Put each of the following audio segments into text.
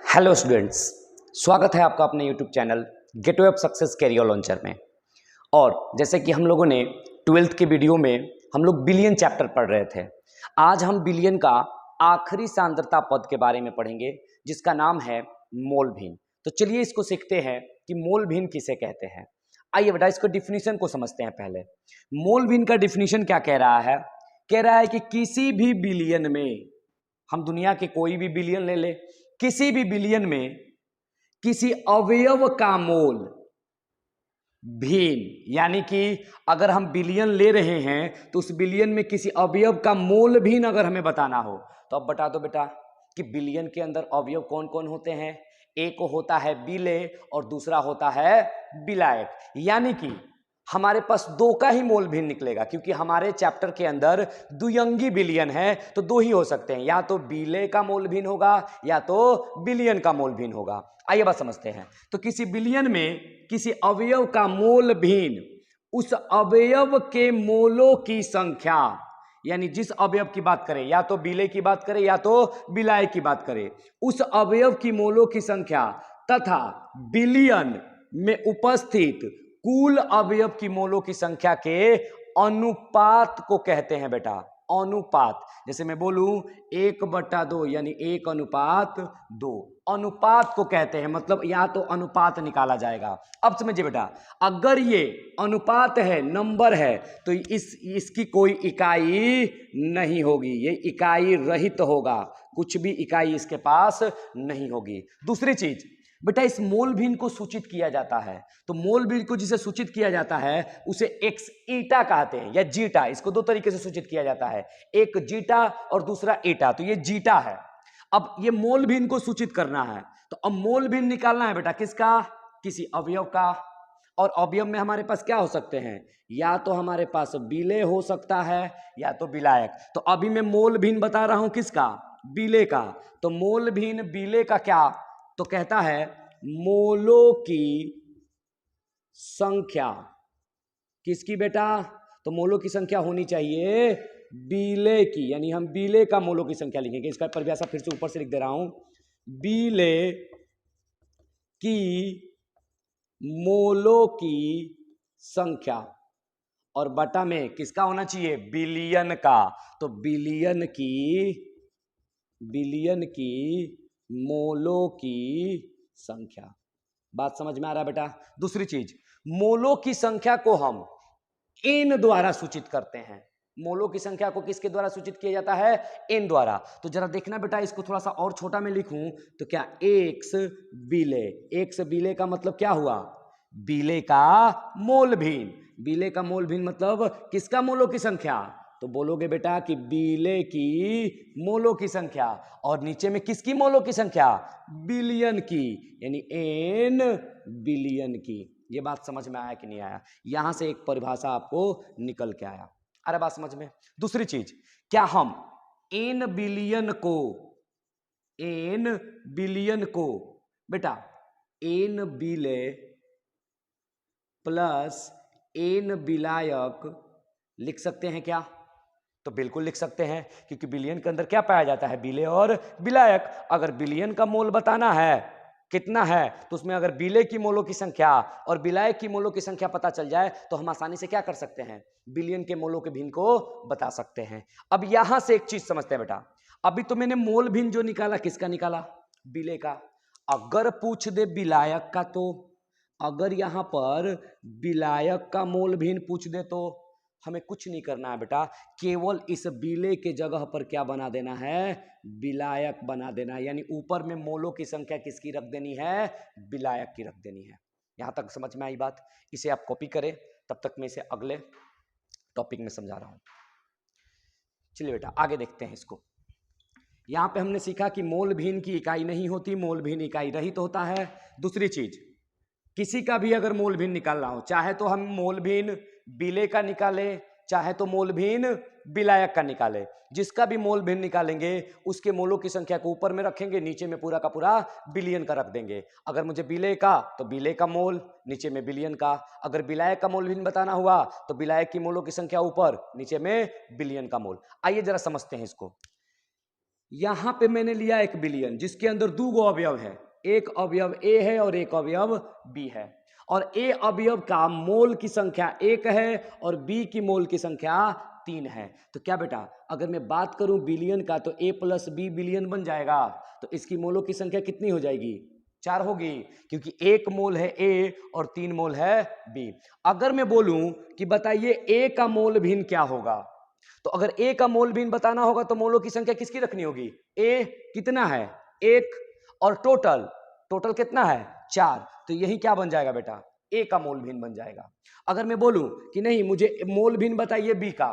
Hello students, स्वागत है आपका अपने YouTube channel gateway of success career launcher में। और जैसे कि हम लोगों ने 12th के वीडियो में हम लोग बिलियन चैप्टर पढ़ रहे थे। आज हम बिलियन का आखिरी सांद्रता पद के बारे में पढ़ेंगे जिसका नाम है मोल भिन्न। तो चलिए इसको सीखते हैं कि मोल भिन्न किसे कहते हैं। आइए बेटा इसको डिफिनीशन को समझते हैं। पहले मोल भिन्न का डिफिनीशन क्या कह रहा है? कह रहा है कि किसी भी बिलियन में, हम दुनिया के कोई भी बिलियन ले ले, किसी भी बिलियन में किसी अवयव का मोल भिन्न, यानी कि अगर हम बिलियन ले रहे हैं तो उस बिलियन में किसी अवयव का मोल भिन्न अगर हमें बताना हो तो अब बता दो बेटा कि बिलियन के अंदर अवयव कौन कौन होते हैं। एक होता है बिले और दूसरा होता है बिलायक, यानी कि हमारे पास दो का ही मोल भिन्न निकलेगा, क्योंकि हमारे चैप्टर के अंदर द्विअंगी बिलियन है तो दो ही हो सकते हैं, या तो बिले का मोल भिन्न होगा या तो बिलियन का मोल भिन्न होगा। आइए बात समझते हैं। तो किसी बिलियन में किसी अवयव का मोल भिन्न उस अवयव के मोलों की संख्या, यानी जिस अवयव की बात करें, या तो बिले की बात करें या तो बिलाय की बात करें, उस अवयव की मोलों की संख्या तथा बिलियन में उपस्थित कुल अवयव की मोलों की संख्या के अनुपात को कहते हैं बेटा अनुपात। जैसे मैं बोलूं 1/2 यानी 1:2, अनुपात को कहते हैं, मतलब या तो अनुपात निकाला जाएगा। अब समझिए बेटा, अगर ये अनुपात है, नंबर है, तो इसकी कोई इकाई नहीं होगी, ये इकाई रहित होगा, कुछ भी इकाई इसके पास नहीं होगी। दूसरी चीज बेटा, इस मोल भिन्न को सूचित किया जाता है, तो मोल भिन्न को जिसे सूचित किया जाता है उसे एक्स ईटा कहते हैं या जीटा। इसको दो तरीके से सूचित किया जाता है, एक जीटा और दूसरा ईटा। तो ये जीटा है। अब ये मोल भिन्न को सूचित करना है, तो अब मोल भिन्न निकालना है बेटा किसका? किसी अवयव का। और अवयव में हमारे पास क्या हो सकते हैं? या तो हमारे पास बिले हो सकता है या तो बिलायक। तो अभी मैं मोल भिन्न बता रहा हूं किसका? बिले का। तो मोल भिन्न बिले का क्या? तो कहता है मोलों की संख्या। किसकी बेटा? तो मोलों की संख्या होनी चाहिए बिले की, यानी हम बिले का मोलों की संख्या लिखेंगे। इसका परिभाषा फिर से ऊपर से लिख दे रहा हूं, बिले की मोलों की संख्या, और बटा में किसका होना चाहिए? बिलियन का। तो बिलियन की मोलों की संख्या। बात समझ में आ रहा है बेटा? दूसरी चीज, मोलों की संख्या को हम एन द्वारा सूचित करते हैं। मोलों की संख्या को किसके द्वारा सूचित किया जाता है? एन द्वारा। तो जरा देखना बेटा, इसको थोड़ा सा और छोटा में लिखूं तो क्या? एक्स बिले। एक्स बिले का मतलब क्या हुआ? बिले का मोल भिन्न। बिले का मोल भिन्न मतलब किसका मोलों की संख्या? तो बोलोगे बेटा कि बिले की मोलों की संख्या, और नीचे में किसकी मोलों की संख्या? बिलियन की, यानी एन बिलियन की। ये बात समझ में आया कि नहीं आया? यहां से एक परिभाषा आपको निकल के आया। अरे बात समझ में? दूसरी चीज, क्या हम एन बिलियन को बेटा एन बिले प्लस एन बिलायक लिख सकते हैं क्या? तो बिल्कुल लिख सकते हैं, क्योंकि बिलियन के अंदर क्या पाया जाता है? बिले और बिलायक। अगर बिलियन का मोल बताना है कितना है, तो उसमें अगर बिले की मोलों की संख्या और बिलायक की मोलों की संख्या पता चल जाए तो हम आसानी से क्या कर सकते हैं? बिलियन के मोलों के भिन्न को बता सकते हैं। अब यहां से एक चीज समझते हैं बेटा, अभी तो मैंने मोल भिन्न जो निकाला किसका निकाला? बिले का। अगर पूछ दे बिलायक का, तो अगर यहां पर बिलायक का मोल भिन्न पूछ दे तो हमें कुछ नहीं करना है बेटा, केवल इस बिले के जगह पर क्या बना देना है? बिलायक बना देना है। यानी ऊपर में मोलों की संख्या किसकी रख देनी है? बिलायक की रख देनी है। यहां तक समझ में आई बात? इसे आप कॉपी करें, तब तक मैं इसे अगले टॉपिक में समझा रहा हूं। चलिए बेटा आगे देखते हैं इसको। यहां पे हमने सीखा कि मोल भिन्न की इकाई नहीं होती, मोल भिन्न इकाई रहित होता है। दूसरी चीज, किसी का भी अगर मोल भिन्न निकालना हो, चाहे तो हम मोल भिन्न बिले का निकाले, चाहे तो मोल भिन्न बिलायक का निकाले, जिसका भी मोल भिन्न निकालेंगे उसके मोलों की संख्या को ऊपर में रखेंगे, नीचे में पूरा का पूरा बिलियन का रख देंगे। अगर मुझे बिले का, तो बिले का मोल, नीचे में बिलियन का। अगर बिलायक का मोल भिन्न बताना हुआ तो बिलायक की मोलों की संख्या ऊपर, नीचे में बिलियन का मोल। आइए जरा समझते हैं इसको। यहां पे मैंने लिया 1 बिलियन जिसके अंदर 2 गो अवयव है, एक अवयव ए है और एक अवयव बी है, और ए अवयव का मोल की संख्या 1 है और बी की मोल की संख्या 3 है। तो क्या बेटा, अगर मैं बात करूं बिलियन का तो ए प्लस बी बिलियन बन जाएगा, तो इसकी मोलों की संख्या कितनी हो जाएगी? 4 होगी, क्योंकि 1 मोल है ए और 3 मोल है बी। अगर मैं बोलूं कि बताइए ए का मोल भिन्न क्या होगा, तो अगर ए का मोल भिन्न बताना होगा तो मोलों की संख्या किसकी रखनी होगी? ए कितना है? 1, और टोटल टोटल कितना है? 4। तो यही क्या बन जाएगा बेटा? ए का मोल भिन्न बन जाएगा। अगर मैं बोलूं कि नहीं मुझे मोल भिन्न बताइए बी का,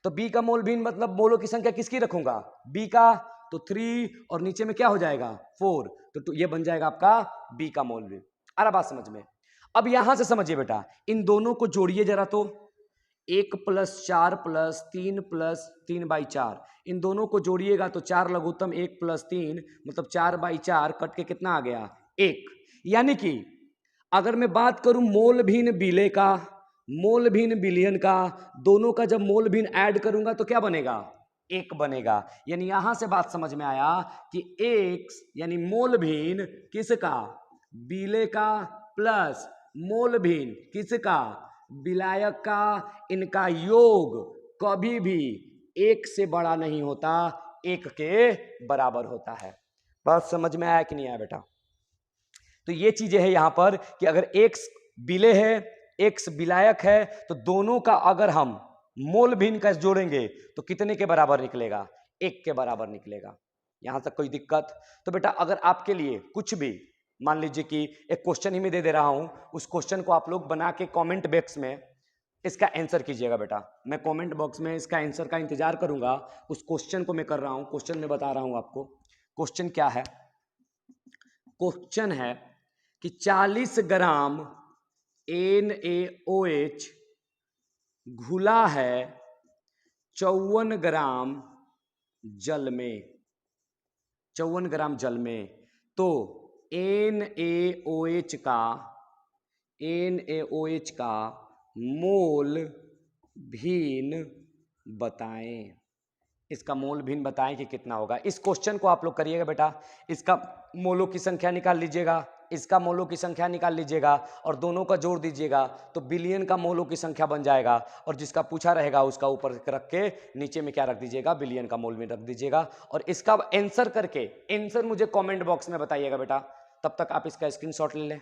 तो बी का मोल भिन्न मतलब मोलों की संख्या किसकी रखूंगा? बी का, तो 3 और नीचे में क्या हो जाएगा? 4। तो ये बन जाएगा आपका बी का मोल भिन्न। आ रहा बात समझ में? अब यहां से समझिए बेटा, इन दोनों को जोड़िए जरा, तो 1 + 4 + 3 + 3/4, इन दोनों को जोड़िएगा तो 4 लघुत्तम 1 + 3 मतलब 4/4 कट के कितना आ गया? 1। यानी कि अगर मैं बात करूं मोल भिन्न बिले का, मोल भिन्न बिलियन का, दोनों का जब मोल भिन्न ऐड करूंगा तो क्या बनेगा? 1 बनेगा। यानी यहां से बात समझ में आया कि x यानी मोल भिन्न किसका? बिले का, प्लस मोल भिन्न किसका? विलायक का, इनका योग कभी भी 1 से बड़ा नहीं होता, 1 के बराबर होता है। बात समझ में आया कि नहीं आया बेटा? तो ये चीजें है यहां पर कि अगर x बिले है, x विलायक है, तो दोनों का अगर हम मोल भिन्न का जोड़ेंगे तो कितने के बराबर निकलेगा? 1 के बराबर निकलेगा। यहां तक कोई दिक्कत? तो बेटा अगर आपके लिए कुछ भी, मान लीजिए कि एक क्वेश्चन ही मैं दे रहा हूं, उस क्वेश्चन को आप लोग बना के कमेंट बॉक्स में इसका आंसर कीजिएगा बेटा। मैं कमेंट बॉक्स में इसका आंसर का इंतजार करूंगा। उस क्वेश्चन को मैं कर रहा हूं, क्वेश्चन में बता रहा हूं आपको। क्वेश्चन क्या है? क्वेश्चन है कि 40 ग्राम NaOH घुला है 54 ग्राम जल में, 54 ग्राम जल में, तो NaOH का मोल भिन्न बताएं। इसका मोल भिन्न बताएं कि कितना होगा। इस क्वेश्चन को आप लोग करिएगा बेटा, इसका मोलों की संख्या निकाल लीजिएगा, इसका मोलों की संख्या निकाल लीजिएगा और दोनों का जोड़ दीजिएगा तो बिलियन का मोलों की संख्या बन जाएगा, और जिसका पूछा रहेगा उसका ऊपर रख के नीचे में क्या रख दीजिएगा? बिलियन का मोल में रख दीजिएगा। और इसका आंसर करके आंसर मुझे कमेंट बॉक्स में बताइएगा बेटा। तब तक आप इसका स्क्रीनशॉट ले लें।